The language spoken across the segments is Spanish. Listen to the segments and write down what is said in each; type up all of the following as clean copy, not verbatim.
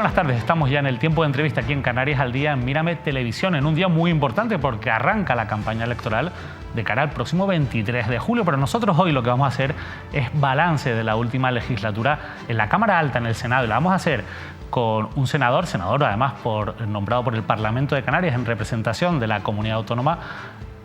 buenas tardes. Estamos ya en el tiempo de entrevista aquí en Canarias al Día, en Mírame Televisión, en un día muy importante porque arranca la campaña electoral de cara al próximo 23 de julio. Pero nosotros hoy lo que vamos a hacer es balance de la última legislatura en la Cámara Alta, en el Senado, y la vamos a hacer con un senador además nombrado por el Parlamento de Canarias en representación de la comunidad autónoma,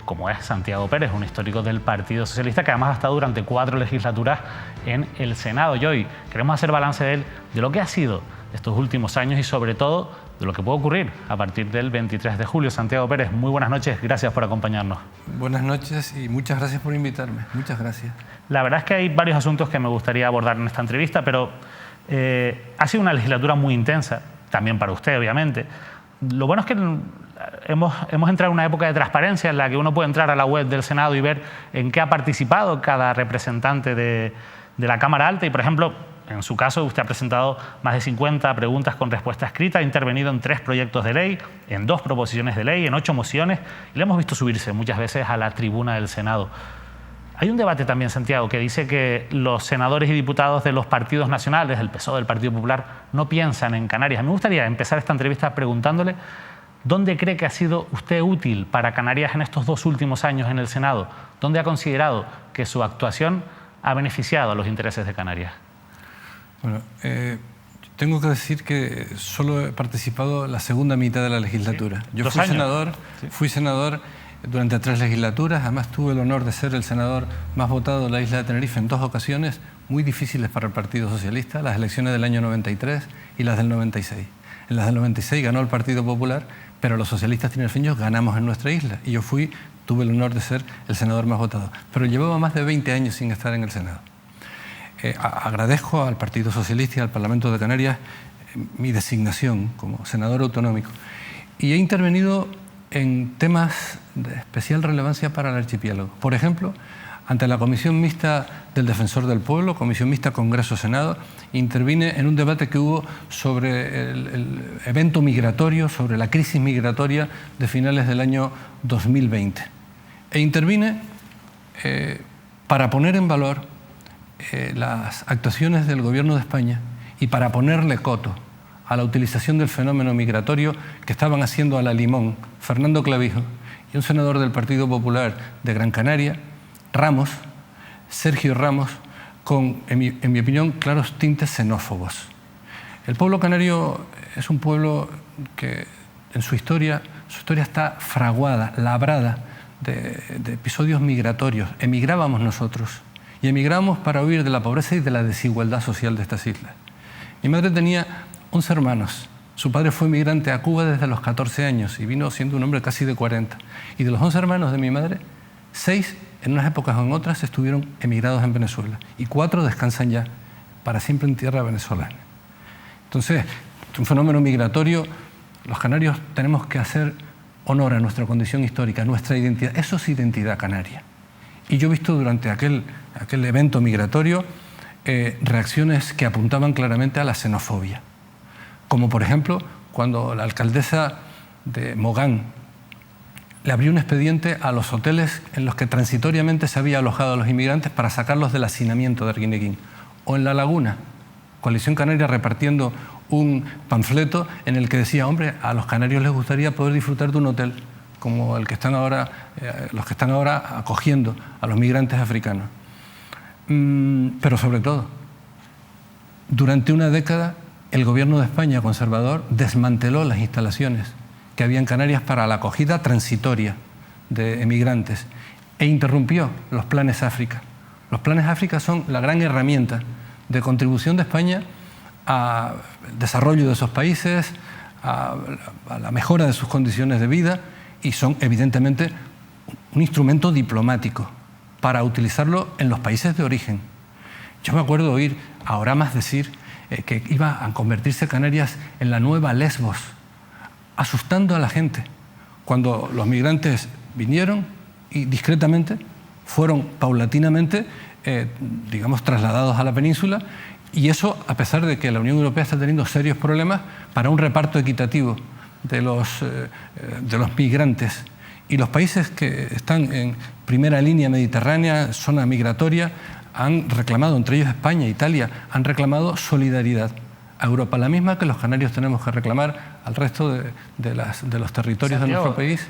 como es Santiago Pérez, un histórico del Partido Socialista que además ha estado durante 4 legislaturas en el Senado. Y hoy queremos hacer balance de él, de lo que ha sido estos últimos años y sobre todo de lo que puede ocurrir a partir del 23 de julio. Santiago Pérez, muy buenas noches, gracias por acompañarnos. Buenas noches y muchas gracias por invitarme, muchas gracias. La verdad es que hay varios asuntos que me gustaría abordar en esta entrevista, pero ha sido una legislatura muy intensa, también para usted obviamente. Lo bueno es que hemos entrado en una época de transparencia en la que uno puede entrar a la web del Senado y ver en qué ha participado cada representante de la Cámara Alta. Y, por ejemplo, en su caso, usted ha presentado más de 50 preguntas con respuesta escrita, ha intervenido en 3 proyectos de ley, en 2 proposiciones de ley, en 8 mociones, y le hemos visto subirse muchas veces a la tribuna del Senado. Hay un debate también, Santiago, que dice que los senadores y diputados de los partidos nacionales, del PSOE, del Partido Popular, no piensan en Canarias. Me gustaría empezar esta entrevista preguntándole ¿dónde cree que ha sido usted útil para Canarias en estos 2 últimos años en el Senado? ¿Dónde ha considerado que su actuación ha beneficiado a los intereses de Canarias? Bueno, tengo que decir que solo he participado la segunda mitad de la legislatura. ¿Sí? Yo fui senador durante 3 legislaturas, además tuve el honor de ser el senador más votado de la isla de Tenerife en 2 ocasiones muy difíciles para el Partido Socialista, las elecciones del año 93 y las del 96. En las del 96 ganó el Partido Popular, pero los socialistas tinerfeños ganamos en nuestra isla y yo tuve el honor de ser el senador más votado. Pero llevaba más de 20 años sin estar en el Senado. Agradezco al Partido Socialista y al Parlamento de Canarias mi designación como senador autonómico y he intervenido en temas de especial relevancia para el archipiélago. Por ejemplo, ante la Comisión Mixta del Defensor del Pueblo, Comisión Mixta Congreso-Senado, intervine en un debate que hubo sobre el evento migratorio, sobre la crisis migratoria de finales del año 2020. E intervine para poner en valor las actuaciones del Gobierno de España y para ponerle coto a la utilización del fenómeno migratorio que estaban haciendo a la limón Fernando Clavijo y un senador del Partido Popular de Gran Canaria, Sergio Ramos, con, en mi opinión, claros tintes xenófobos. El pueblo canario es un pueblo que en su historia está fraguada, labrada de episodios migratorios. Emigrábamos nosotros y emigrábamos para huir de la pobreza y de la desigualdad social de estas islas. Mi madre tenía 11 hermanos. Su padre fue migrante a Cuba desde los 14 años y vino siendo un hombre casi de 40. Y de los 11 hermanos de mi madre, 6 en unas épocas o en otras estuvieron emigrados en Venezuela y 4 descansan ya para siempre en tierra venezolana. Entonces, un fenómeno migratorio, los canarios tenemos que hacer honor a nuestra condición histórica, a nuestra identidad. Eso es identidad canaria. Y yo he visto durante aquel evento migratorio reacciones que apuntaban claramente a la xenofobia. Como por ejemplo, cuando la alcaldesa de Mogán le abrió un expediente a los hoteles en los que transitoriamente se había alojado a los inmigrantes para sacarlos del hacinamiento de Arguineguín. O en La Laguna, Coalición Canaria repartiendo un panfleto en el que decía, hombre, a los canarios les gustaría poder disfrutar de un hotel como el que están ahora, los que están ahora acogiendo a los migrantes africanos. Pero sobre todo, durante una década el Gobierno de España conservador desmanteló las instalaciones que había en Canarias para la acogida transitoria de emigrantes e interrumpió los planes África. Los planes África son la gran herramienta de contribución de España al desarrollo de esos países, a la mejora de sus condiciones de vida y son evidentemente un instrumento diplomático para utilizarlo en los países de origen. Yo me acuerdo oír a Oramas decir que iba a convertirse Canarias en la nueva Lesbos, asustando a la gente, cuando los migrantes vinieron y discretamente fueron paulatinamente, digamos, trasladados a la península, y eso a pesar de que la Unión Europea está teniendo serios problemas para un reparto equitativo de los migrantes. Y los países que están en primera línea mediterránea, zona migratoria, han reclamado, entre ellos España e Italia, han reclamado solidaridad. a Europa, la misma que los canarios tenemos que reclamar al resto de los territorios de nuestro país.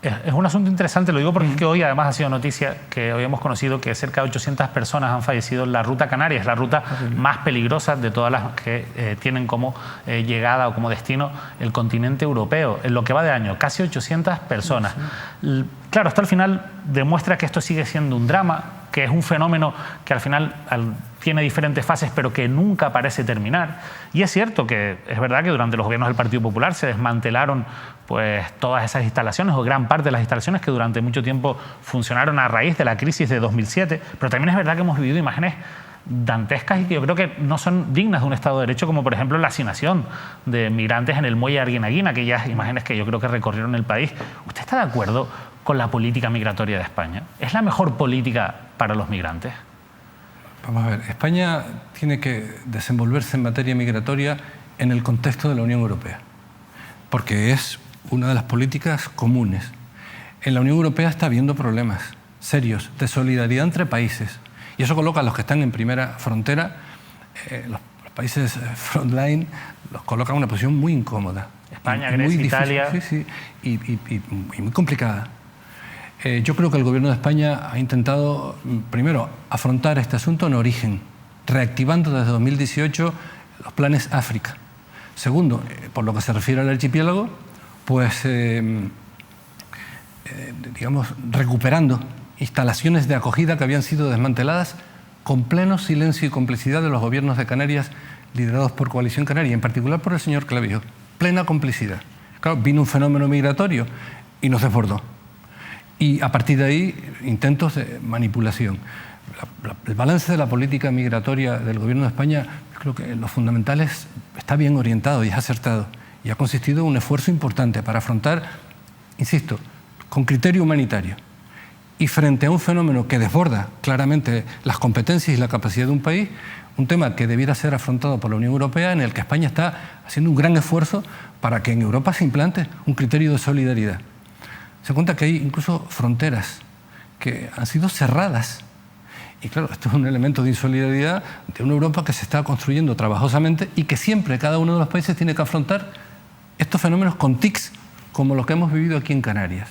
Es un asunto interesante, lo digo porque es que hoy además ha sido noticia que hoy hemos conocido que cerca de 800 personas han fallecido en la ruta canaria. Es la ruta más peligrosa de todas las que tienen como llegada o como destino el continente europeo. En lo que va de año, casi 800 personas. Claro, esto al final demuestra que esto sigue siendo un drama, que es un fenómeno que al final tiene diferentes fases, pero que nunca parece terminar. Y es cierto que es verdad que durante los gobiernos del Partido Popular se desmantelaron pues todas esas instalaciones, o gran parte de las instalaciones que durante mucho tiempo funcionaron a raíz de la crisis de 2007, pero también es verdad que hemos vivido imágenes dantescas y que yo creo que no son dignas de un Estado de Derecho, como por ejemplo la hacinación de migrantes en el muelle de Arguinaguín, aquellas imágenes que yo creo que recorrieron el país. ¿Usted está de acuerdo con la política migratoria de España? ¿Es la mejor política para los migrantes? Vamos a ver, España tiene que desenvolverse en materia migratoria en el contexto de la Unión Europea, porque es una de las políticas comunes. En la Unión Europea está habiendo problemas serios de solidaridad entre países, y eso coloca a los que están en primera frontera, los países frontline, los coloca en una posición muy incómoda. España, Grecia, Italia. Sí, y muy complicada. Yo creo que el Gobierno de España ha intentado, primero, afrontar este asunto en origen, reactivando desde 2018 los planes África. Segundo, por lo que se refiere al archipiélago, pues, digamos, recuperando instalaciones de acogida que habían sido desmanteladas con pleno silencio y complicidad de los gobiernos de Canarias liderados por Coalición Canaria, en particular por el señor Clavijo. Plena complicidad. Claro, vino un fenómeno migratorio y nos desbordó. Y a partir de ahí, intentos de manipulación. El balance de la política migratoria del Gobierno de España, yo creo que en lo fundamental está bien orientado y es acertado. Y ha consistido en un esfuerzo importante para afrontar, insisto, con criterio humanitario y frente a un fenómeno que desborda claramente las competencias y la capacidad de un país, un tema que debiera ser afrontado por la Unión Europea, en el que España está haciendo un gran esfuerzo para que en Europa se implante un criterio de solidaridad. Se cuenta que hay incluso fronteras que han sido cerradas. Y claro, esto es un elemento de insolidaridad de una Europa que se está construyendo trabajosamente y que siempre cada uno de los países tiene que afrontar estos fenómenos con tics como los que hemos vivido aquí en Canarias,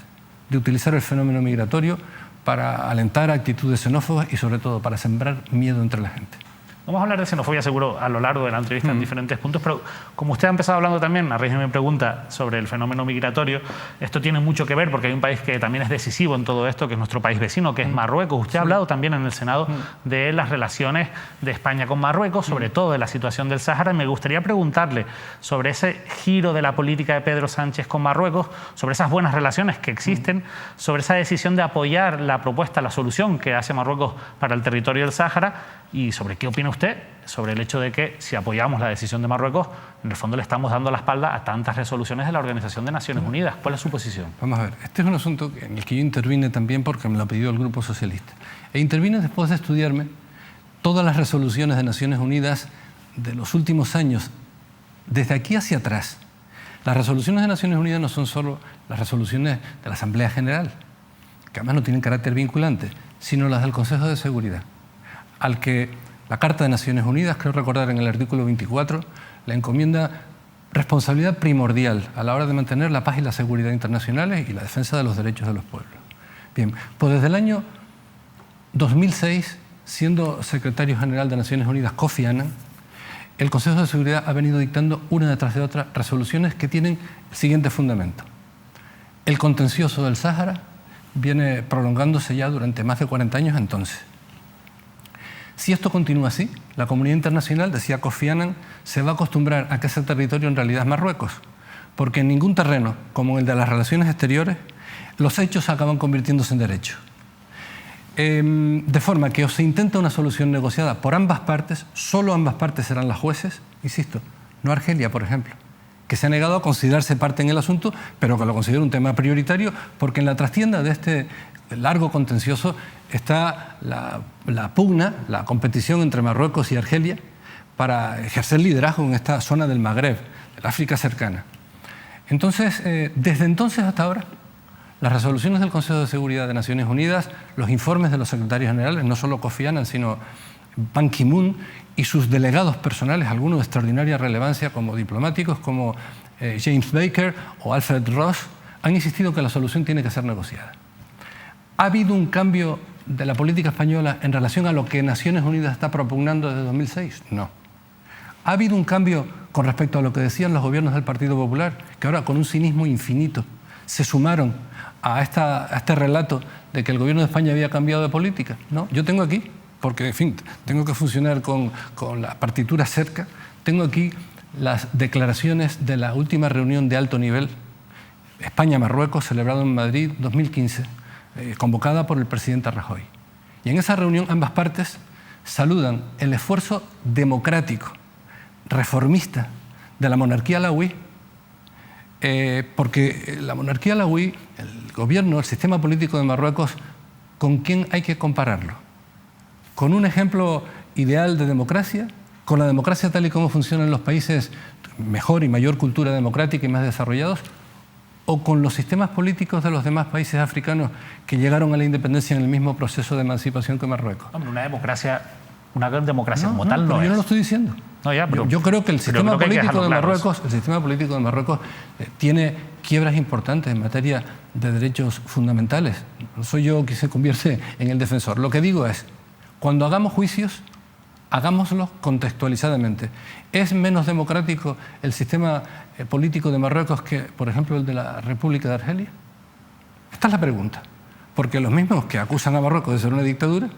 de utilizar el fenómeno migratorio para alentar actitudes xenófobas y sobre todo para sembrar miedo entre la gente. Vamos a hablar de xenofobia seguro a lo largo de la entrevista en diferentes puntos, pero como usted ha empezado hablando también, a raíz de mi pregunta sobre el fenómeno migratorio, esto tiene mucho que ver porque hay un país que también es decisivo en todo esto, que es nuestro país vecino, que es Marruecos. Usted ha hablado también en el Senado de las relaciones de España con Marruecos, sobre todo de la situación del Sáhara, y me gustaría preguntarle sobre ese giro de la política de Pedro Sánchez con Marruecos, sobre esas buenas relaciones que existen, sobre esa decisión de apoyar la propuesta, la solución que hace Marruecos para el territorio del Sáhara, y sobre qué opina usted sobre el hecho de que si apoyamos la decisión de Marruecos, en el fondo le estamos dando la espalda a tantas resoluciones de la Organización de Naciones Unidas. ¿Cuál es su posición? Vamos a ver, este es un asunto en el que yo intervine también porque me lo pidió el Grupo Socialista. E intervine después de estudiarme todas las resoluciones de Naciones Unidas de los últimos años, desde aquí hacia atrás. Las resoluciones de Naciones Unidas no son solo las resoluciones de la Asamblea General, que además no tienen carácter vinculante, sino las del Consejo de Seguridad, al que la Carta de Naciones Unidas, creo recordar en el artículo 24, le encomienda responsabilidad primordial a la hora de mantener la paz y la seguridad internacionales y la defensa de los derechos de los pueblos. Bien, pues desde el año 2006, siendo secretario general de Naciones Unidas Kofi Annan, el Consejo de Seguridad ha venido dictando una detrás de otra resoluciones que tienen el siguiente fundamento. El contencioso del Sáhara viene prolongándose ya durante más de 40 años entonces. Si esto continúa así, la comunidad internacional, decía Kofi Annan, se va a acostumbrar a que ese territorio en realidad es Marruecos, porque en ningún terreno, como el de las relaciones exteriores, los hechos acaban convirtiéndose en derecho. De forma que o se intenta una solución negociada por ambas partes, solo ambas partes serán las jueces, insisto, no Argelia, por ejemplo, que se ha negado a considerarse parte en el asunto, pero que lo considera un tema prioritario, porque en la trastienda de este largo contencioso está la pugna, la competición entre Marruecos y Argelia para ejercer liderazgo en esta zona del Magreb, del África cercana. Entonces, desde entonces hasta ahora, las resoluciones del Consejo de Seguridad de Naciones Unidas, los informes de los secretarios generales, no solo Kofi Annan, sino Ban Ki-moon y sus delegados personales, algunos de extraordinaria relevancia como diplomáticos, como James Baker o Alfred Ross, han insistido que la solución tiene que ser negociada. ¿Ha habido un cambio de la política española en relación a lo que Naciones Unidas está propugnando desde 2006? No. ¿Ha habido un cambio con respecto a lo que decían los gobiernos del Partido Popular, que ahora con un cinismo infinito se sumaron a este relato de que el gobierno de España había cambiado de política? No, yo tengo aquí, porque en fin, tengo que funcionar con la partitura cerca, tengo aquí las declaraciones de la última reunión de alto nivel España-Marruecos, celebrada en Madrid 2015, convocada por el presidente Rajoy. Y en esa reunión ambas partes saludan el esfuerzo democrático, reformista de la monarquía alauí, porque la monarquía alauí, el gobierno, el sistema político de Marruecos, ¿con quién hay que compararlo? ¿Con un ejemplo ideal de democracia? ¿Con la democracia tal y como funciona en los países mejor y mayor cultura democrática y más desarrollados? ¿O con los sistemas políticos de los demás países africanos que llegaron a la independencia en el mismo proceso de emancipación que Marruecos? Hombre, una democracia como tal no yo es. no lo estoy diciendo. No, ya, pero, yo creo que el sistema político de Marruecos, claro, tiene quiebras importantes en materia de derechos fundamentales. No soy yo quien se convierte en el defensor. Lo que digo es, cuando hagamos juicios, hagámoslos contextualizadamente. ¿Es menos democrático el sistema político de Marruecos que, por ejemplo, el de la República de Argelia? Esta es la pregunta. Porque los mismos que acusan a Marruecos de ser una dictadura,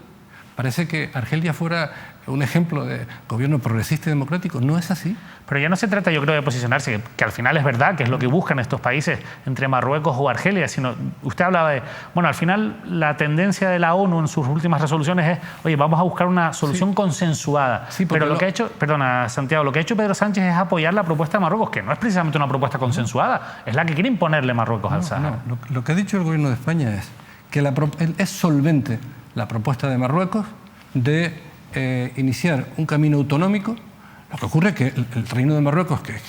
parece que Argelia fuera un ejemplo de gobierno progresista y democrático. No es así. Pero ya no se trata, yo creo, de posicionarse, que al final es verdad, que es lo que buscan estos países entre Marruecos o Argelia, sino usted hablaba de, bueno, al final la tendencia de la ONU en sus últimas resoluciones es, oye, vamos a buscar una solución consensuada. Sí, pero lo que ha hecho, perdona, Santiago, lo que ha hecho Pedro Sánchez es apoyar la propuesta de Marruecos, que no es precisamente una propuesta consensuada, es la que quiere imponerle Marruecos al Sáhara. No. Lo que ha dicho el gobierno de España es que es solvente la propuesta de Marruecos de iniciar un camino autonómico. Lo que ocurre es que el Reino de Marruecos, que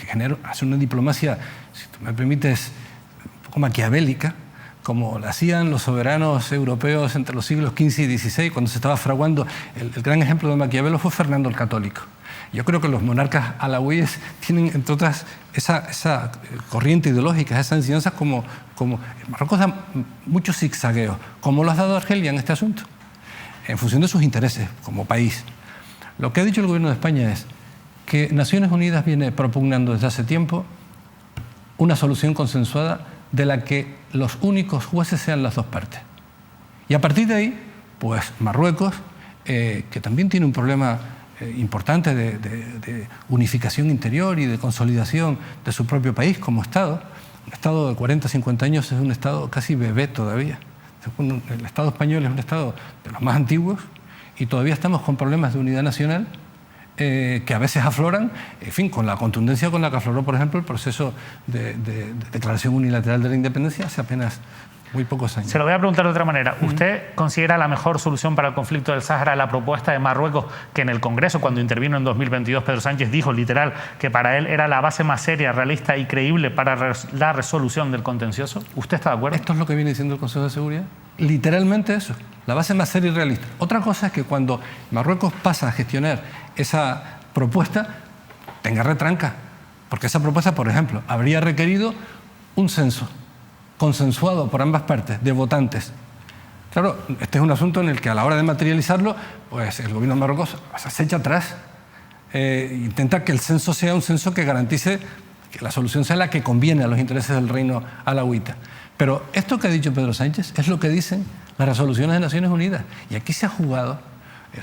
hace una diplomacia, si tú me permites, un poco maquiavélica, como la hacían los soberanos europeos entre los siglos XV y XVI, cuando se estaba fraguando. El gran ejemplo de Maquiavelo fue Fernando el Católico. Yo creo que los monarcas alauíes tienen, entre otras, esa corriente ideológica, esas enseñanzas como Marruecos da muchos zigzagueos, como lo ha dado Argelia en este asunto, en función de sus intereses como país. Lo que ha dicho el gobierno de España es que Naciones Unidas viene propugnando desde hace tiempo una solución consensuada de la que los únicos jueces sean las dos partes. Y a partir de ahí, pues Marruecos, que también tiene un problema importante de unificación interior y de consolidación de su propio país como Estado. Un Estado de 40, 50 años es un Estado casi bebé todavía. El Estado español es un Estado de los más antiguos y todavía estamos con problemas de unidad nacional que a veces afloran, en fin, con la contundencia con la que afloró, por ejemplo, el proceso de declaración unilateral de la independencia hace apenas muy pocos años. Se lo voy a preguntar de otra manera. ¿Usted considera la mejor solución para el conflicto del Sáhara la propuesta de Marruecos, que en el Congreso, cuando intervino en 2022, Pedro Sánchez dijo literal que para él era la base más seria, realista y creíble para la resolución del contencioso? ¿Usted está de acuerdo? Esto es lo que viene diciendo el Consejo de Seguridad. Literalmente eso, la base más seria y realista. Otra cosa es que cuando Marruecos pasa a gestionar esa propuesta, tenga retranca. Porque esa propuesta, por ejemplo, habría requerido un censo consensuado por ambas partes, de votantes. Claro, este es un asunto en el que a la hora de materializarlo, pues el gobierno de Marruecos se echa atrás. Intenta que el censo sea un censo que garantice que la solución sea la que conviene a los intereses del reino alauita. Pero esto que ha dicho Pedro Sánchez es lo que dicen las resoluciones de Naciones Unidas. Y aquí se ha jugado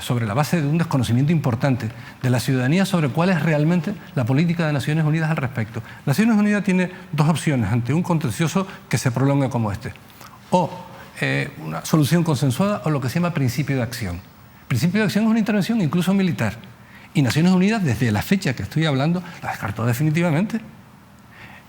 sobre la base de un desconocimiento importante de la ciudadanía sobre cuál es realmente la política de Naciones Unidas al respecto. Naciones Unidas tiene dos opciones ante un contencioso que se prolonga como este. O una solución consensuada o lo que se llama principio de acción. Principio de acción es una intervención incluso militar. Y Naciones Unidas, desde la fecha que estoy hablando, la descartó definitivamente.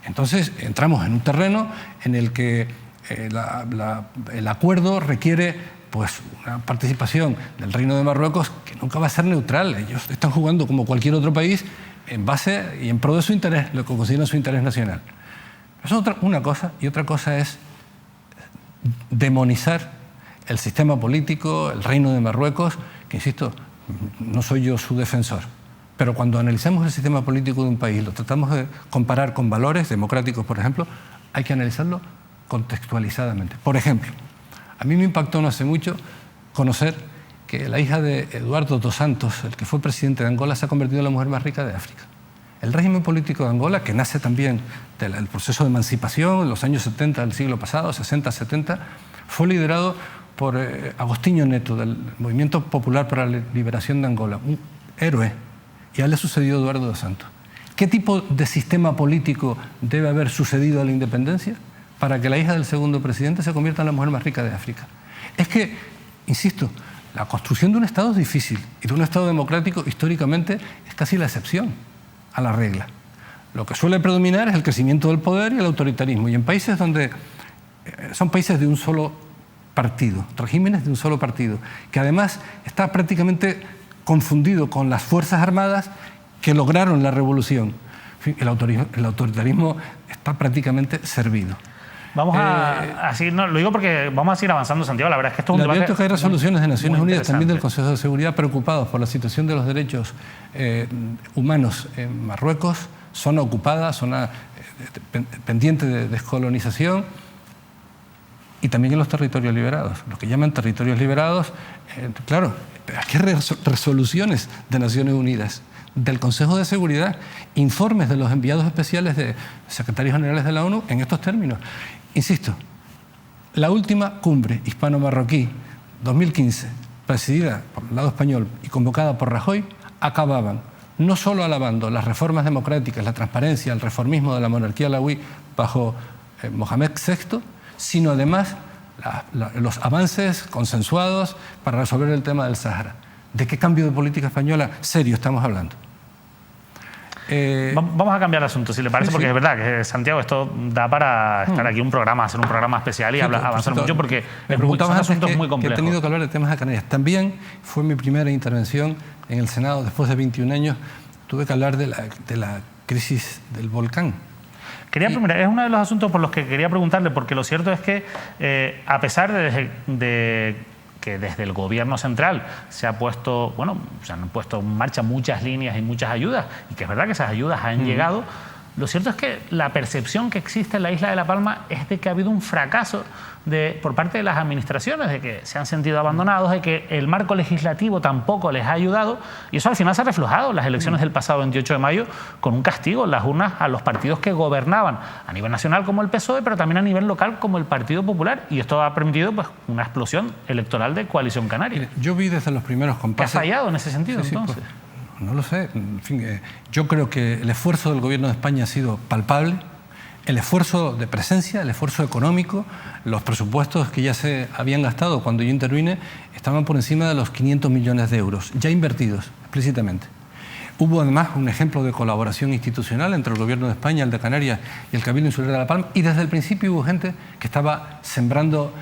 Entonces entramos en un terreno en el que el acuerdo requiere pues una participación del Reino de Marruecos que nunca va a ser neutral. Ellos están jugando como cualquier otro país en base y en pro de su interés, lo que consideran su interés nacional. Eso es una cosa, y otra cosa es demonizar el sistema político, el Reino de Marruecos, que insisto, no soy yo su defensor, pero cuando analizamos el sistema político de un país, lo tratamos de comparar con valores democráticos, por ejemplo, hay que analizarlo contextualizadamente. Por ejemplo, a mí me impactó no hace mucho conocer que la hija de Eduardo dos Santos, el que fue presidente de Angola, se ha convertido en la mujer más rica de África. El régimen político de Angola, que nace también del proceso de emancipación en los años 70 del siglo pasado, 60-70, fue liderado por Agostinho Neto, del Movimiento Popular para la Liberación de Angola, un héroe, y a él le sucedió Eduardo dos Santos. ¿Qué tipo de sistema político debe haber sucedido a la independencia para que la hija del segundo presidente se convierta en la mujer más rica de África? Es que, insisto, la construcción de un Estado es difícil, y de un Estado democrático históricamente es casi la excepción a la regla. Lo que suele predominar es el crecimiento del poder y el autoritarismo, y en países donde son países de un solo partido, regímenes de un solo partido, que además está prácticamente confundido con las Fuerzas Armadas que lograron la revolución. En fin, el autoritarismo está prácticamente servido. Vamos a seguir, no, lo digo porque vamos a seguir avanzando, Santiago. La verdad es que esto es un debate. Que hay resoluciones de Naciones Unidas, también del Consejo de Seguridad, preocupados por la situación de los derechos humanos en Marruecos, zona ocupada, zona pendiente de descolonización, y también en los territorios liberados. Lo que llaman territorios liberados, claro, aquí hay resoluciones de Naciones Unidas, del Consejo de Seguridad, informes de los enviados especiales de secretarios generales de la ONU en estos términos. Insisto, la última cumbre hispano-marroquí 2015, presidida por el lado español y convocada por Rajoy, acababan no solo alabando las reformas democráticas, la transparencia, el reformismo de la monarquía alauí bajo Mohamed VI, sino además los avances consensuados para resolver el tema del Sáhara. ¿De qué cambio de política española serio estamos hablando? Vamos a cambiar de asunto, si le parece, porque es verdad que, Santiago, esto da para estar aquí un programa, hacer un programa especial y avanzar mucho, porque son asuntos muy complejos. He tenido que hablar de temas de Canarias. También fue mi primera intervención en el Senado después de 21 años. Tuve que hablar de la crisis del volcán. Mira, es uno de los asuntos por los que quería preguntarle, porque lo cierto es que, a pesar de que desde el gobierno central se han puesto en marcha muchas líneas y muchas ayudas, y que es verdad que esas ayudas han llegado, lo cierto es que la percepción que existe en la isla de La Palma es de que ha habido un fracaso por parte de las administraciones, de que se han sentido abandonados, de que el marco legislativo tampoco les ha ayudado, y eso al final se ha reflejado en las elecciones del pasado 28 de mayo con un castigo en las urnas a los partidos que gobernaban a nivel nacional como el PSOE, pero también a nivel local como el Partido Popular, y esto ha permitido pues una explosión electoral de Coalición Canaria. Yo vi desde los primeros compases... ¿Qué ha fallado en ese sentido, entonces? Pues, no lo sé. En fin, yo creo que el esfuerzo del Gobierno de España ha sido palpable. El esfuerzo de presencia, el esfuerzo económico, los presupuestos que ya se habían gastado cuando yo intervine estaban por encima de los 500 millones de euros, ya invertidos explícitamente. Hubo además un ejemplo de colaboración institucional entre el Gobierno de España, el de Canarias y el Cabildo Insular de La Palma, y desde el principio hubo gente que estaba sembrando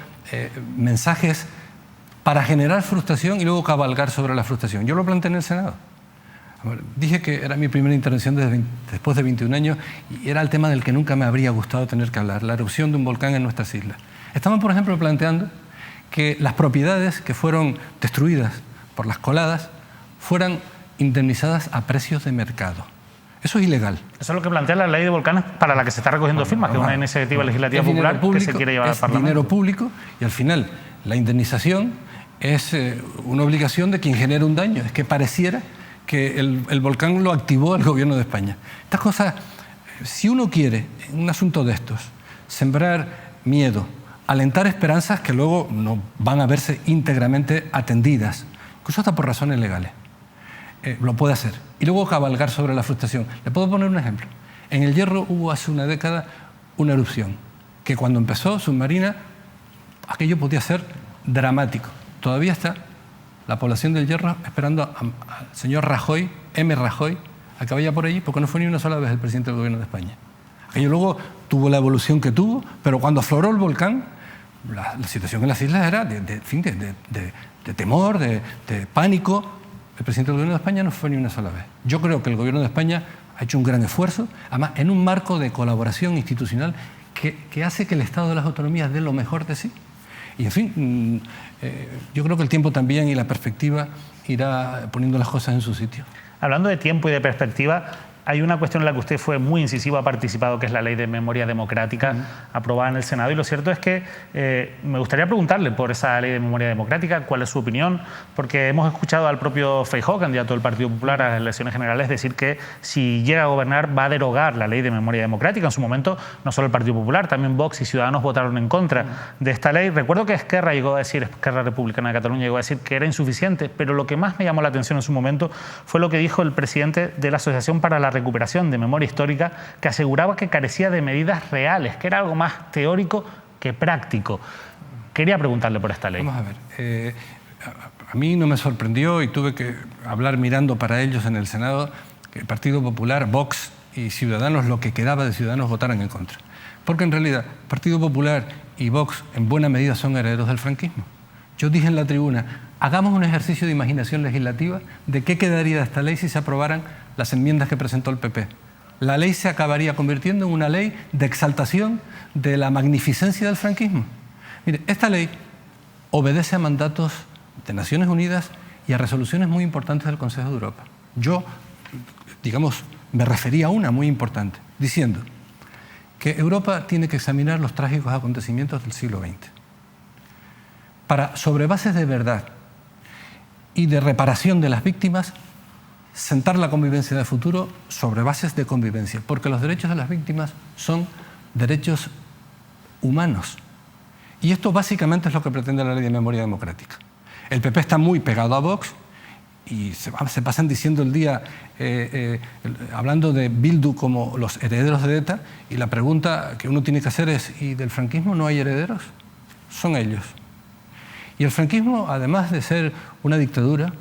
mensajes para generar frustración y luego cabalgar sobre la frustración. Yo lo planteé en el Senado. Dije que era mi primera intervención después de 21 años y era el tema del que nunca me habría gustado tener que hablar, la erupción de un volcán en nuestras islas. Estaban, por ejemplo, planteando que las propiedades que fueron destruidas por las coladas fueran indemnizadas a precios de mercado. Eso es ilegal. Eso es lo que plantea la ley de volcanes para la que se está recogiendo firmas, que es una iniciativa legislativa popular público, que se quiere llevar al Parlamento. Es dinero público y al final la indemnización es una obligación de quien genera un daño. Es que pareciera que el volcán lo activó el Gobierno de España. Estas cosas, si uno quiere, en un asunto de estos, sembrar miedo, alentar esperanzas que luego no van a verse íntegramente atendidas, incluso hasta por razones legales, lo puede hacer. Y luego cabalgar sobre la frustración. Le puedo poner un ejemplo. En El Hierro hubo hace una década una erupción, que cuando empezó submarina, aquello podía ser dramático. Todavía está la población del Hierro esperando al señor Rajoy, Rajoy, a que vaya por allí, porque no fue ni una sola vez el presidente del Gobierno de España. Aquello luego tuvo la evolución que tuvo, pero cuando afloró el volcán, la situación en las islas era de temor, de pánico. El presidente del Gobierno de España no fue ni una sola vez. Yo creo que el Gobierno de España ha hecho un gran esfuerzo, además en un marco de colaboración institucional que hace que el Estado de las autonomías dé lo mejor de sí. Y en fin, yo creo que el tiempo también y la perspectiva irá poniendo las cosas en su sitio. Hablando de tiempo y de perspectiva, hay una cuestión en la que usted fue muy incisivo, ha participado, que es la Ley de Memoria Democrática aprobada en el Senado. Y lo cierto es que me gustaría preguntarle por esa Ley de Memoria Democrática, cuál es su opinión, porque hemos escuchado al propio Feijóo, candidato del Partido Popular a las elecciones generales, decir que si llega a gobernar va a derogar la Ley de Memoria Democrática. En su momento, no solo el Partido Popular, también Vox y Ciudadanos votaron en contra de esta ley. Recuerdo que Esquerra Republicana de Cataluña llegó a decir que era insuficiente, pero lo que más me llamó la atención en su momento fue lo que dijo el presidente de la Asociación para la Recuperación de Memoria Histórica, que aseguraba que carecía de medidas reales, que era algo más teórico que práctico. Quería preguntarle por esta ley. Vamos a ver, a mí no me sorprendió y tuve que hablar mirando para ellos en el Senado que el Partido Popular, Vox y Ciudadanos, lo que quedaba de Ciudadanos, votaran en contra. Porque en realidad Partido Popular y Vox en buena medida son herederos del franquismo. Yo dije en la tribuna, hagamos un ejercicio de imaginación legislativa de qué quedaría de esta ley si se aprobaran las enmiendas que presentó el PP. La ley se acabaría convirtiendo en una ley de exaltación de la magnificencia del franquismo. Mire, esta ley obedece a mandatos de Naciones Unidas y a resoluciones muy importantes del Consejo de Europa. Yo, digamos, me refería a una muy importante, diciendo que Europa tiene que examinar los trágicos acontecimientos del siglo XX para, sobre bases de verdad y de reparación de las víctimas, sentar la convivencia de futuro sobre bases de convivencia, porque los derechos de las víctimas son derechos humanos. Y esto básicamente es lo que pretende la Ley de Memoria Democrática. El PP está muy pegado a Vox y se pasan diciendo el día, hablando de Bildu como los herederos de ETA, y la pregunta que uno tiene que hacer es, ¿y del franquismo no hay herederos? Son ellos. Y el franquismo, además de ser una dictadura,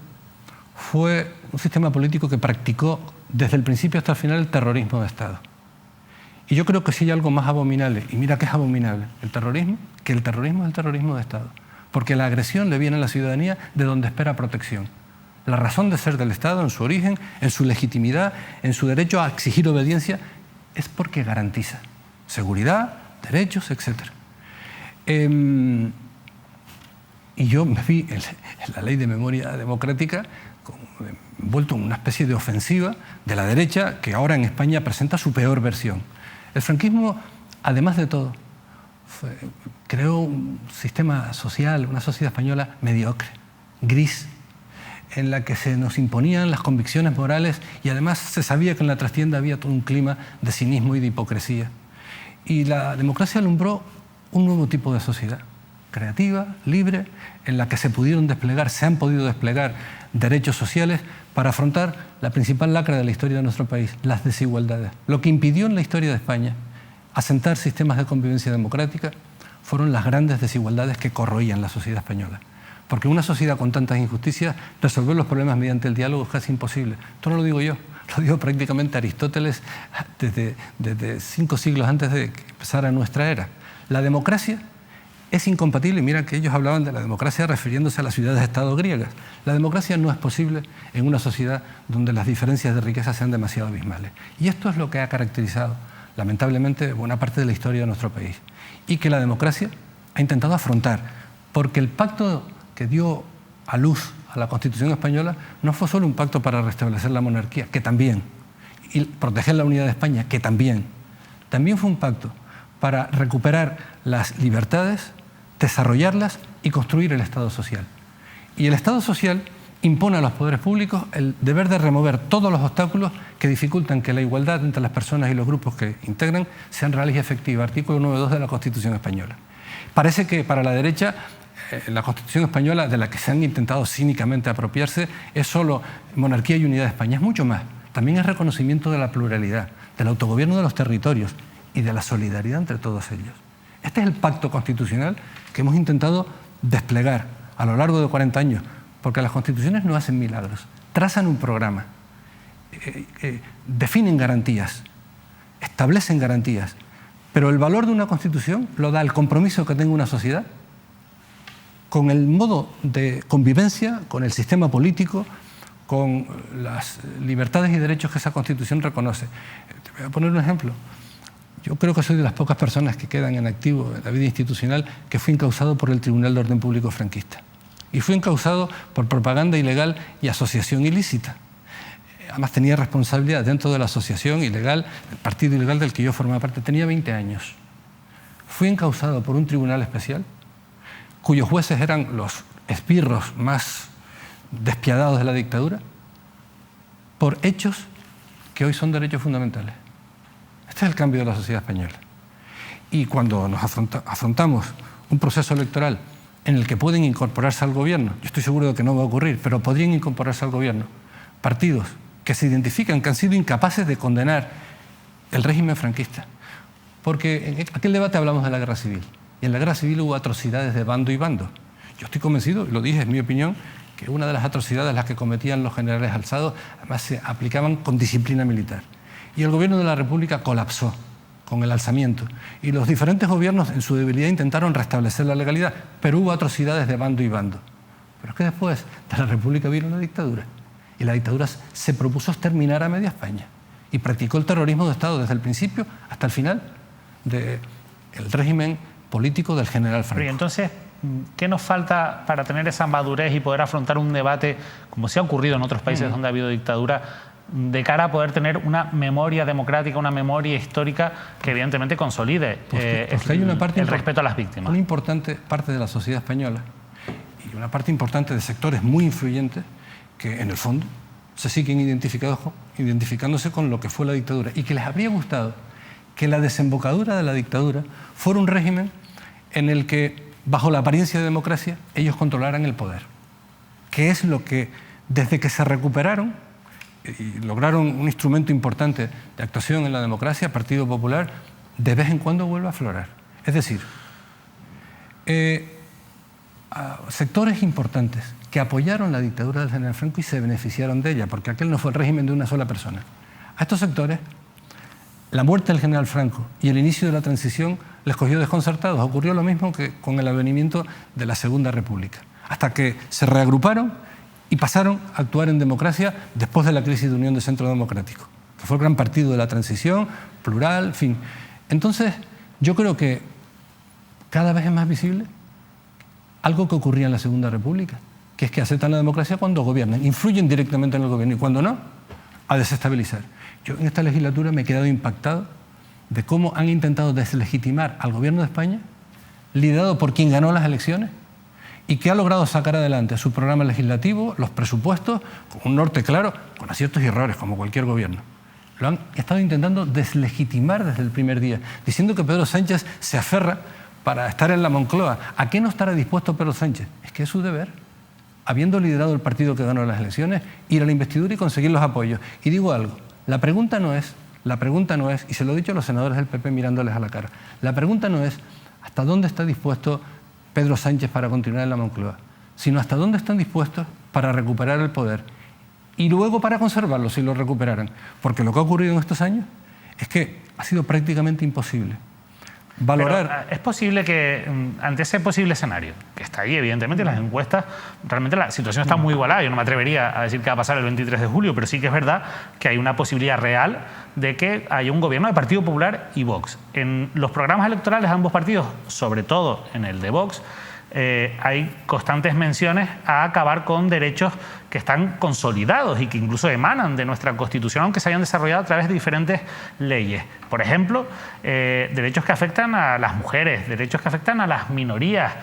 fue un sistema político que practicó desde el principio hasta el final el terrorismo de Estado. Y yo creo que si hay algo más abominable, y mira que es abominable, el terrorismo, que el terrorismo es el terrorismo de Estado. Porque la agresión le viene a la ciudadanía de donde espera protección. La razón de ser del Estado, en su origen, en su legitimidad, en su derecho a exigir obediencia, es porque garantiza seguridad, derechos, etc. Y yo me vi en la Ley de Memoria Democrática envuelto en una especie de ofensiva de la derecha que ahora en España presenta su peor versión. El franquismo, además de todo, creó un sistema social, una sociedad española mediocre, gris, en la que se nos imponían las convicciones morales y además se sabía que en la trastienda había todo un clima de cinismo y de hipocresía. Y la democracia alumbró un nuevo tipo de sociedad, creativa, libre, en la que se han podido desplegar derechos sociales para afrontar la principal lacra de la historia de nuestro país, las desigualdades. Lo que impidió en la historia de España asentar sistemas de convivencia democrática fueron las grandes desigualdades que corroían la sociedad española. Porque en una sociedad con tantas injusticias, resolver los problemas mediante el diálogo es casi imposible. Esto no lo digo yo, lo dijo prácticamente Aristóteles desde 5 siglos antes de que empezara nuestra era. La democracia es incompatible, y mira que ellos hablaban de la democracia refiriéndose a las ciudades-estado griegas. La democracia no es posible en una sociedad donde las diferencias de riqueza sean demasiado abismales. Y esto es lo que ha caracterizado, lamentablemente, buena parte de la historia de nuestro país. Y que la democracia ha intentado afrontar, porque el pacto que dio a luz a la Constitución española no fue solo un pacto para restablecer la monarquía, que también, y proteger la unidad de España, que también fue un pacto para recuperar las libertades, desarrollarlas y construir el Estado social. Y el Estado social impone a los poderes públicos el deber de remover todos los obstáculos que dificultan que la igualdad entre las personas y los grupos que integran sean reales y efectivas. Artículo 9.2 de la Constitución española. Parece que para la derecha la Constitución española, de la que se han intentado cínicamente apropiarse, es solo monarquía y unidad de España. Es mucho más. También es reconocimiento de la pluralidad, del autogobierno de los territorios y de la solidaridad entre todos ellos. Este es el pacto constitucional que hemos intentado desplegar a lo largo de 40 años, porque las constituciones no hacen milagros, trazan un programa, definen garantías, establecen garantías, pero el valor de una constitución lo da el compromiso que tenga una sociedad con el modo de convivencia, con el sistema político, con las libertades y derechos que esa constitución reconoce. Te voy a poner un ejemplo. Yo creo que soy de las pocas personas que quedan en activo en la vida institucional que fue encausado por el Tribunal de Orden Público franquista. Y fue encausado por propaganda ilegal y asociación ilícita. Además tenía responsabilidad dentro de la asociación ilegal, el partido ilegal del que yo formaba parte. Tenía 20 años. Fui encausado por un tribunal especial, cuyos jueces eran los esbirros más despiadados de la dictadura, por hechos que hoy son derechos fundamentales. Este es el cambio de la sociedad española. Y cuando nos afrontamos un proceso electoral en el que pueden incorporarse al gobierno, yo estoy seguro de que no va a ocurrir, pero podrían incorporarse al gobierno partidos que se identifican, que han sido incapaces de condenar el régimen franquista. Porque en aquel debate hablamos de la guerra civil, y en la guerra civil hubo atrocidades de bando y bando. Yo estoy convencido, y lo dije, es mi opinión, que una de las atrocidades las que cometían los generales alzados, además se aplicaban con disciplina militar. Y el gobierno de la República colapsó con el alzamiento. Y los diferentes gobiernos, en su debilidad, intentaron restablecer la legalidad, pero hubo atrocidades de bando y bando. Pero es que después de la República vino la dictadura. Y la dictadura se propuso exterminar a media España. Y practicó el terrorismo de Estado desde el principio hasta el final del régimen político del general Franco. Pero entonces, ¿qué nos falta para tener esa madurez y poder afrontar un debate, como se ha ocurrido en otros países donde ha habido dictadura, de cara a poder tener una memoria democrática, una memoria histórica que evidentemente consolide porque hay una parte el respeto a las víctimas? Una importante parte de la sociedad española y una parte importante de sectores muy influyentes que en el fondo se siguen identificándose con lo que fue la dictadura y que les habría gustado que la desembocadura de la dictadura fuera un régimen en el que, bajo la apariencia de democracia, ellos controlaran el poder, que es lo que, desde que se recuperaron y lograron un instrumento importante de actuación en la democracia, Partido Popular, de vez en cuando vuelve a aflorar. Es decir, sectores importantes que apoyaron la dictadura del general Franco y se beneficiaron de ella, porque aquel no fue el régimen de una sola persona. A estos sectores, la muerte del general Franco y el inicio de la transición les cogió desconcertados. Ocurrió lo mismo que con el advenimiento de la Segunda República, hasta que se reagruparon y pasaron a actuar en democracia después de la crisis de Unión de Centro Democrático, que fue el gran partido de la transición, plural, en fin. Entonces, yo creo que cada vez es más visible algo que ocurría en la Segunda República, que es que aceptan la democracia cuando gobiernan, influyen directamente en el gobierno y cuando no, a desestabilizar. Yo en esta legislatura me he quedado impactado de cómo han intentado deslegitimar al gobierno de España, liderado por quien ganó las elecciones, y que ha logrado sacar adelante su programa legislativo, los presupuestos, con un norte claro, con aciertos y errores, como cualquier gobierno. Lo han estado intentando deslegitimar desde el primer día, diciendo que Pedro Sánchez se aferra para estar en la Moncloa. ¿A qué no estará dispuesto Pedro Sánchez? Es que es su deber, habiendo liderado el partido que ganó las elecciones, ir a la investidura y conseguir los apoyos. Y digo algo, la pregunta no es, y se lo he dicho a los senadores del PP mirándoles a la cara, la pregunta no es hasta dónde está dispuesto Pedro Sánchez para continuar en la Moncloa, sino hasta dónde están dispuestos para recuperar el poder y luego para conservarlo si lo recuperaran. Porque lo que ha ocurrido en estos años es que ha sido prácticamente imposible valorar. Pero es posible que, ante ese posible escenario, que está ahí evidentemente en las encuestas, realmente la situación está muy igualada. Yo no me atrevería a decir qué va a pasar el 23 de julio, pero sí que es verdad que hay una posibilidad real de que haya un gobierno de Partido Popular y Vox. En los programas electorales de ambos partidos, sobre todo en el de Vox, hay constantes menciones a acabar con derechos que están consolidados y que incluso emanan de nuestra Constitución, aunque se hayan desarrollado a través de diferentes leyes. Por ejemplo, derechos que afectan a las mujeres, derechos que afectan a las minorías.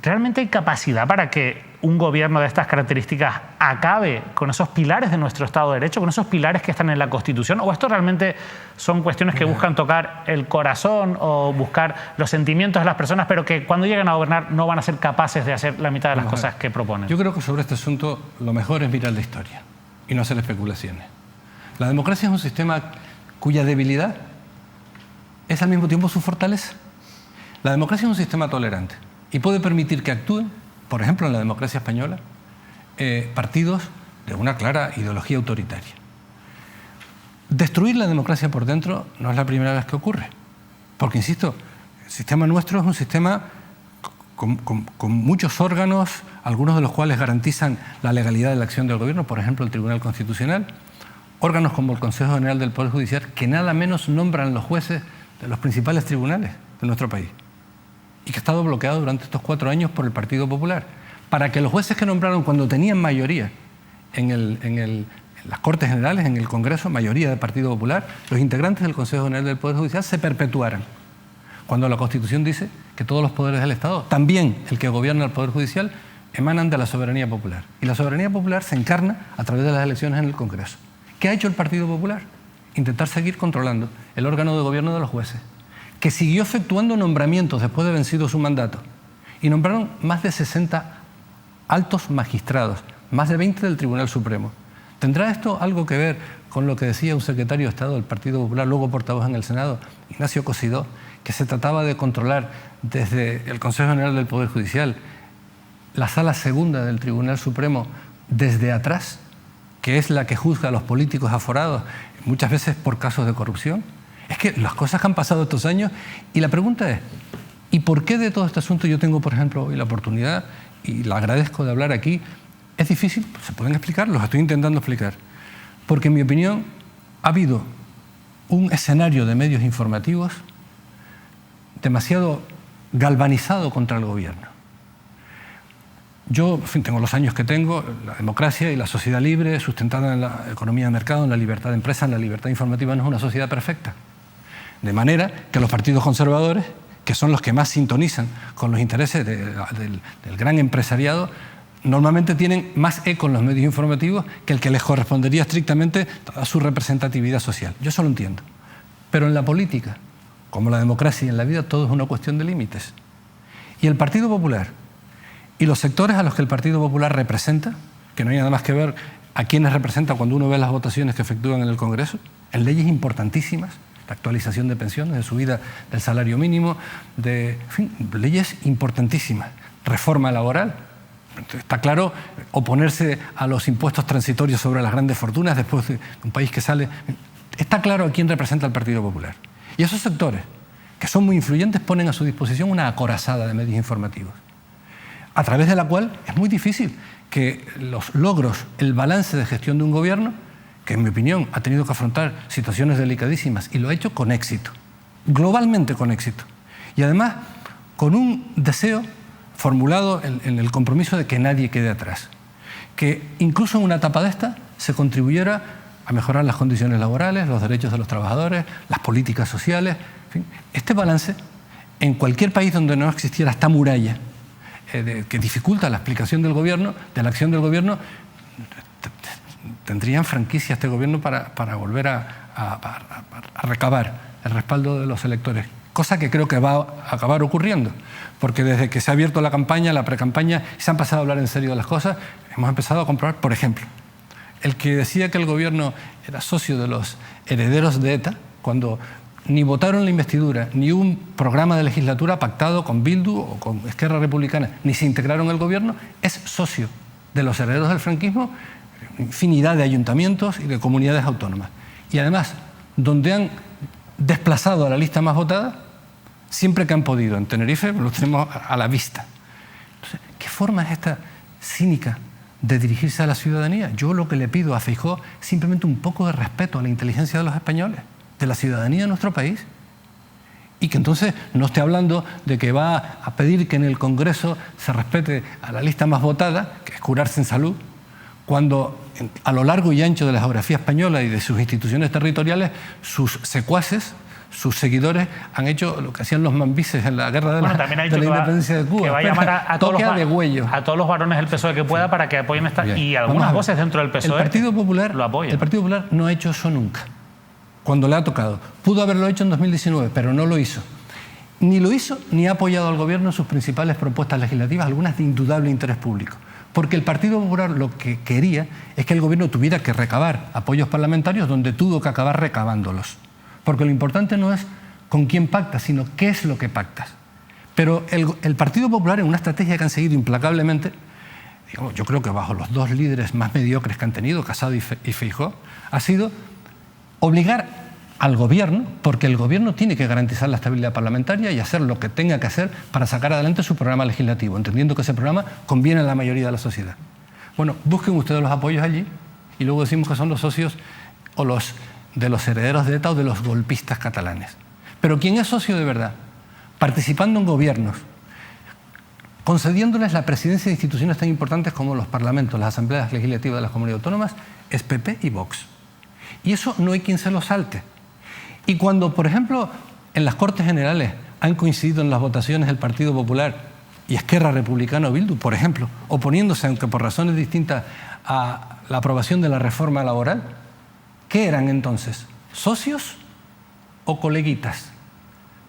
¿Realmente hay capacidad para que un gobierno de estas características acabe con esos pilares de nuestro Estado de Derecho, con esos pilares que están en la Constitución? ¿O esto realmente son cuestiones que buscan tocar el corazón o buscar los sentimientos de las personas, pero que cuando lleguen a gobernar no van a ser capaces de hacer la mitad de las cosas que proponen? Yo creo que sobre este asunto lo mejor es mirar la historia y no hacer especulaciones. La democracia es un sistema cuya debilidad es al mismo tiempo su fortaleza. La democracia es un sistema tolerante y puede permitir que actúen, por ejemplo en la democracia española, partidos de una clara ideología autoritaria. Destruir la democracia por dentro no es la primera vez que ocurre, porque, insisto, el sistema nuestro es un sistema con muchos órganos, algunos de los cuales garantizan la legalidad de la acción del gobierno, por ejemplo el Tribunal Constitucional, órganos como el Consejo General del Poder Judicial, que nada menos nombran los jueces de los principales tribunales de nuestro país, y que ha estado bloqueado durante estos 4 años por el Partido Popular, para que los jueces que nombraron cuando tenían mayoría en las Cortes Generales, en el Congreso, mayoría del Partido Popular, los integrantes del Consejo General del Poder Judicial se perpetuaran, cuando la Constitución dice que todos los poderes del Estado, también el que gobierna el Poder Judicial, emanan de la soberanía popular. Y la soberanía popular se encarna a través de las elecciones en el Congreso. ¿Qué ha hecho el Partido Popular? Intentar seguir controlando el órgano de gobierno de los jueces, que siguió efectuando nombramientos después de vencido su mandato. Y nombraron más de 60 altos magistrados, más de 20 del Tribunal Supremo. ¿Tendrá esto algo que ver con lo que decía un secretario de Estado del Partido Popular, luego portavoz en el Senado, Ignacio Cosidó, que se trataba de controlar desde el Consejo General del Poder Judicial la Sala Segunda del Tribunal Supremo desde atrás, que es la que juzga a los políticos aforados, muchas veces por casos de corrupción? Es que las cosas que han pasado estos años, y la pregunta es, ¿y por qué de todo este asunto yo tengo, por ejemplo, hoy la oportunidad, y la agradezco de hablar aquí? ¿Es difícil? Pues se pueden explicar, los estoy intentando explicar. Porque en mi opinión ha habido un escenario de medios informativos demasiado galvanizado contra el gobierno. Yo, en fin, tengo los años que tengo, la democracia y la sociedad libre, sustentada en la economía de mercado, en la libertad de empresa, en la libertad informativa, no es una sociedad perfecta. De manera que los partidos conservadores, que son los que más sintonizan con los intereses del gran empresariado, normalmente tienen más eco en los medios informativos que el que les correspondería estrictamente a su representatividad social. Yo eso lo entiendo. Pero en la política, como la democracia y en la vida, todo es una cuestión de límites. Y el Partido Popular y los sectores a los que el Partido Popular representa, que no hay nada más que ver a quiénes representa cuando uno ve las votaciones que efectúan en el Congreso, en leyes importantísimas, la actualización de pensiones, de subida del salario mínimo, en fin, leyes importantísimas, reforma laboral. Está claro, oponerse a los impuestos transitorios sobre las grandes fortunas después de un país que sale. Está claro a quién representa el Partido Popular. Y esos sectores, que son muy influyentes, ponen a su disposición una acorazada de medios informativos, a través de la cual es muy difícil que los logros, el balance de gestión de un gobierno, que en mi opinión ha tenido que afrontar situaciones delicadísimas y lo ha hecho con éxito, globalmente con éxito. Y además con un deseo formulado en el compromiso de que nadie quede atrás. Que incluso en una etapa de esta se contribuyera a mejorar las condiciones laborales, los derechos de los trabajadores, las políticas sociales. En fin, este balance, en cualquier país donde no existiera esta muralla que dificulta la explicación del gobierno, de la acción del gobierno, tendrían franquicia este gobierno para volver a recabar el respaldo de los electores. Cosa que creo que va a acabar ocurriendo, porque desde que se ha abierto la campaña, la precampaña, y se han pasado a hablar en serio de las cosas, hemos empezado a comprobar, por ejemplo, el que decía que el gobierno era socio de los herederos de ETA, cuando ni votaron la investidura, ni un programa de legislatura pactado con Bildu o con Esquerra Republicana, ni se integraron en el gobierno, es socio de los herederos del franquismo, infinidad de ayuntamientos y de comunidades autónomas. Y además, donde han desplazado a la lista más votada, siempre que han podido. En Tenerife lo tenemos a la vista. Entonces, ¿qué forma es esta cínica de dirigirse a la ciudadanía? Yo lo que le pido a Feijóo es simplemente un poco de respeto a la inteligencia de los españoles, de la ciudadanía de nuestro país, y que entonces no esté hablando de que va a pedir que en el Congreso se respete a la lista más votada, que es curarse en salud, cuando a lo largo y ancho de la geografía española y de sus instituciones territoriales, sus secuaces, sus seguidores, han hecho lo que hacían los mambises en la guerra de la independencia de Cuba. Que va a llamar a todos los varones del PSOE que pueda para que apoyen esta... Bien. Y algunas voces dentro del PSOE el Partido Popular, lo apoyan. El Partido Popular no ha hecho eso nunca, cuando le ha tocado. Pudo haberlo hecho en 2019, pero no lo hizo. Ni lo hizo, ni ha apoyado al gobierno en sus principales propuestas legislativas, algunas de indudable interés público. Porque el Partido Popular lo que quería es que el gobierno tuviera que recabar apoyos parlamentarios donde tuvo que acabar recabándolos. Porque lo importante no es con quién pactas, sino qué es lo que pactas. Pero el Partido Popular, en una estrategia que han seguido implacablemente, digamos, yo creo que bajo los dos líderes más mediocres que han tenido, Casado y Feijóo, ha sido obligar al gobierno, porque el gobierno tiene que garantizar la estabilidad parlamentaria y hacer lo que tenga que hacer para sacar adelante su programa legislativo, entendiendo que ese programa conviene a la mayoría de la sociedad. Bueno, busquen ustedes los apoyos allí y luego decimos que son los socios o de los herederos de ETA o de los golpistas catalanes. Pero quien es socio de verdad, participando en gobiernos, concediéndoles la presidencia de instituciones tan importantes como los parlamentos, las asambleas legislativas de las comunidades autónomas, es PP y Vox. Y eso no hay quien se lo salte. Y cuando, por ejemplo, en las Cortes Generales han coincidido en las votaciones el Partido Popular y Esquerra Republicana o Bildu, por ejemplo, oponiéndose, aunque por razones distintas, a la aprobación de la reforma laboral, ¿qué eran entonces? ¿Socios o coleguitas?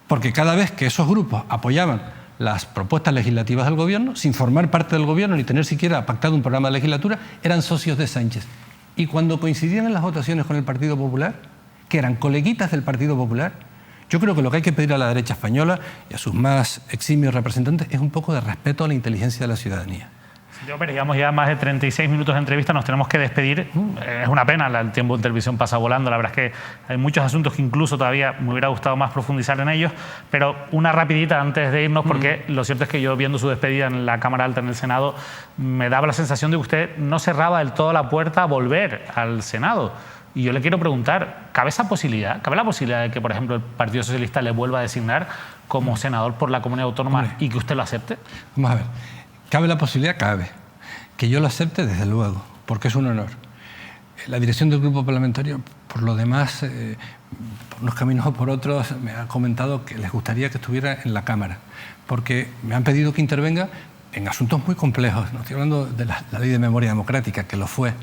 Porque cada vez que esos grupos apoyaban las propuestas legislativas del gobierno, sin formar parte del gobierno ni tener siquiera pactado un programa de legislatura, eran socios de Sánchez. Y cuando coincidían en las votaciones con el Partido Popular, que eran coleguitas del Partido Popular, yo creo que lo que hay que pedir a la derecha española y a sus más eximios representantes es un poco de respeto a la inteligencia de la ciudadanía. Pero llevamos ya más de 36 minutos de entrevista, nos tenemos que despedir. Es una pena, el tiempo en televisión pasa volando. La verdad es que hay muchos asuntos que incluso todavía me hubiera gustado más profundizar en ellos. Pero una rapidita antes de irnos, porque lo cierto es que yo, viendo su despedida en la Cámara Alta, en el Senado, me daba la sensación de que usted no cerraba del todo la puerta a volver al Senado. Y yo le quiero preguntar, ¿cabe esa posibilidad? ¿Cabe la posibilidad de que, por ejemplo, el Partido Socialista le vuelva a designar como senador por la comunidad autónoma y que usted lo acepte? Vamos a ver. ¿Cabe la posibilidad? Cabe. Que yo lo acepte, desde luego, porque es un honor. La dirección del grupo parlamentario, por lo demás, por unos caminos o por otros, me ha comentado que les gustaría que estuviera en la Cámara, porque me han pedido que intervenga en asuntos muy complejos. No estoy hablando de la ley de memoria democrática, que lo fue.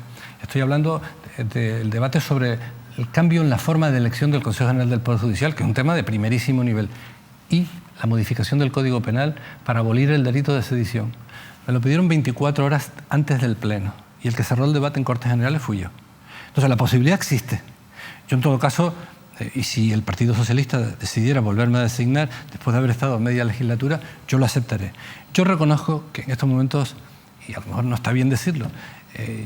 Estoy hablando del debate sobre el cambio en la forma de elección del Consejo General del Poder Judicial, que es un tema de primerísimo nivel, y la modificación del Código Penal para abolir el delito de sedición. Me lo pidieron 24 horas antes del Pleno y el que cerró el debate en Cortes Generales fui yo. Entonces la posibilidad existe. Yo en todo caso, y si el Partido Socialista decidiera volverme a designar después de haber estado media legislatura, yo lo aceptaré. Yo reconozco que en estos momentos, y a lo mejor no está bien decirlo,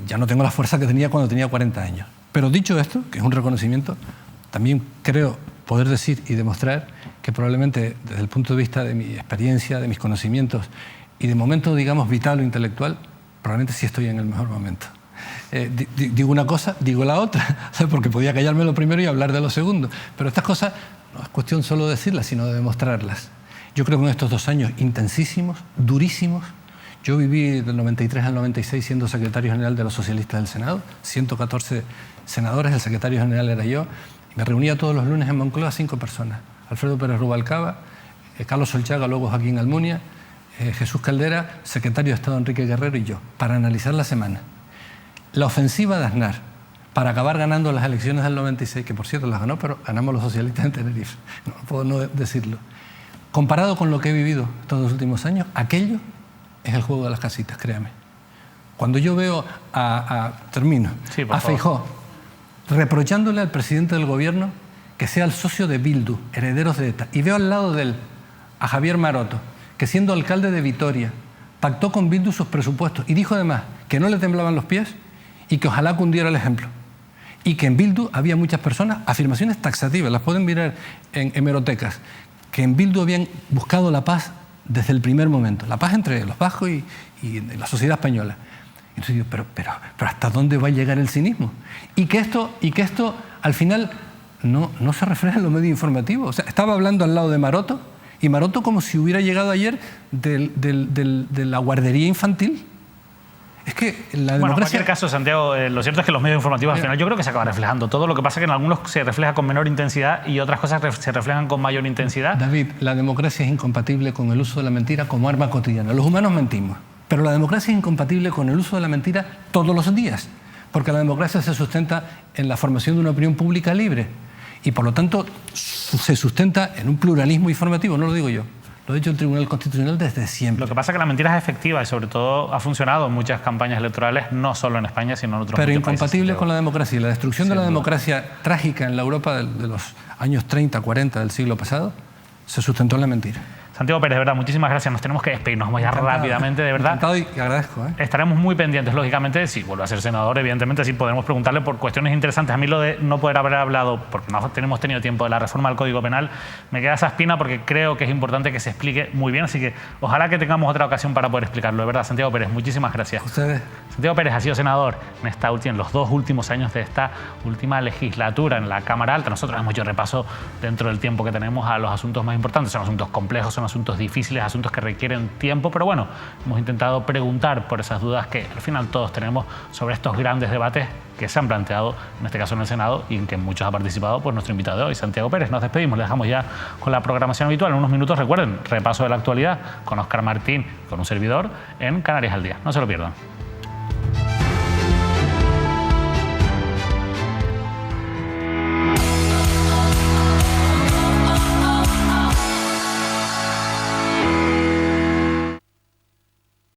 ya no tengo la fuerza que tenía cuando tenía 40 años. Pero dicho esto, que es un reconocimiento, también creo poder decir y demostrar que probablemente desde el punto de vista de mi experiencia, de mis conocimientos y de momento, digamos, vital o intelectual, probablemente sí estoy en el mejor momento. Digo una cosa, digo la otra, porque podía callarme lo primero y hablar de lo segundo. Pero estas cosas no es cuestión solo de decirlas, sino de demostrarlas. Yo creo que en estos 2 años intensísimos, durísimos, yo viví del 93 al 96 siendo secretario general de los socialistas del Senado, 114 senadores, el secretario general era yo, y me reunía todos los lunes en Moncloa 5 personas. Alfredo Pérez Rubalcaba, Carlos Solchaga, luego Joaquín Almunia, Jesús Caldera, secretario de Estado Enrique Guerrero y yo, para analizar la semana. La ofensiva de Aznar para acabar ganando las elecciones del 96, que por cierto las ganó, pero ganamos los socialistas en Tenerife, no puedo no decirlo. Comparado con lo que he vivido estos 2 últimos años, aquello es el juego de las casitas, créame. Cuando yo veo a Feijóo reprochándole al presidente del gobierno que sea el socio de Bildu, herederos de ETA, y veo al lado de él a Javier Maroto, que siendo alcalde de Vitoria, pactó con Bildu sus presupuestos y dijo además que no le temblaban los pies y que ojalá cundiera el ejemplo. Y que en Bildu había muchas personas, afirmaciones taxativas, las pueden mirar en hemerotecas, que en Bildu habían buscado la paz desde el primer momento, la paz entre los vascos y la sociedad española. Entonces digo, pero ¿hasta dónde va a llegar el cinismo? Y que esto al final no se refleja en los medios informativos. O sea, estaba hablando al lado de Maroto, y Maroto como si hubiera llegado ayer de la guardería infantil. Es que la democracia... Bueno, en cualquier caso, Santiago, lo cierto es que los medios informativos al final yo creo que se acaban reflejando todo. Lo que pasa es que en algunos se refleja con menor intensidad y otras cosas se reflejan con mayor intensidad. David, la democracia es incompatible con el uso de la mentira como arma cotidiana. Los humanos mentimos, pero la democracia es incompatible con el uso de la mentira todos los días, porque la democracia se sustenta en la formación de una opinión pública libre y por lo tanto se sustenta en un pluralismo informativo, no lo digo yo. Lo ha dicho el Tribunal Constitucional desde siempre. Lo que pasa es que la mentira es efectiva y sobre todo ha funcionado en muchas campañas electorales, no solo en España, sino en otros países. Pero incompatible con la democracia. Y la destrucción de la democracia trágica en la Europa de los años 30, 40 del siglo pasado se sustentó en la mentira. Santiago Pérez, de verdad, muchísimas gracias. Nos tenemos que despedirnos, vamos ya rápidamente, de verdad. Encantado y agradezco. Estaremos muy pendientes, lógicamente, si vuelve a ser senador, evidentemente, sí podremos preguntarle por cuestiones interesantes. A mí lo de no poder haber hablado, porque no hemos tenido tiempo, de la reforma del Código Penal, me queda esa espina porque creo que es importante que se explique muy bien, así que ojalá que tengamos otra ocasión para poder explicarlo. De verdad, Santiago Pérez, muchísimas gracias. Ustedes. Santiago Pérez ha sido senador en los 2 últimos años de esta última legislatura en la Cámara Alta. Nosotros hemos hecho repaso dentro del tiempo que tenemos a los asuntos más importantes. Son asuntos complejos, son asuntos difíciles, asuntos que requieren tiempo, pero bueno, hemos intentado preguntar por esas dudas que al final todos tenemos sobre estos grandes debates que se han planteado, en este caso en el Senado, y en que muchos ha participado pues, nuestro invitado de hoy, Santiago Pérez. Nos despedimos, le dejamos ya con la programación habitual. En unos minutos, recuerden, repaso de la actualidad con Óscar Martín, con un servidor, en Canarias al Día. No se lo pierdan.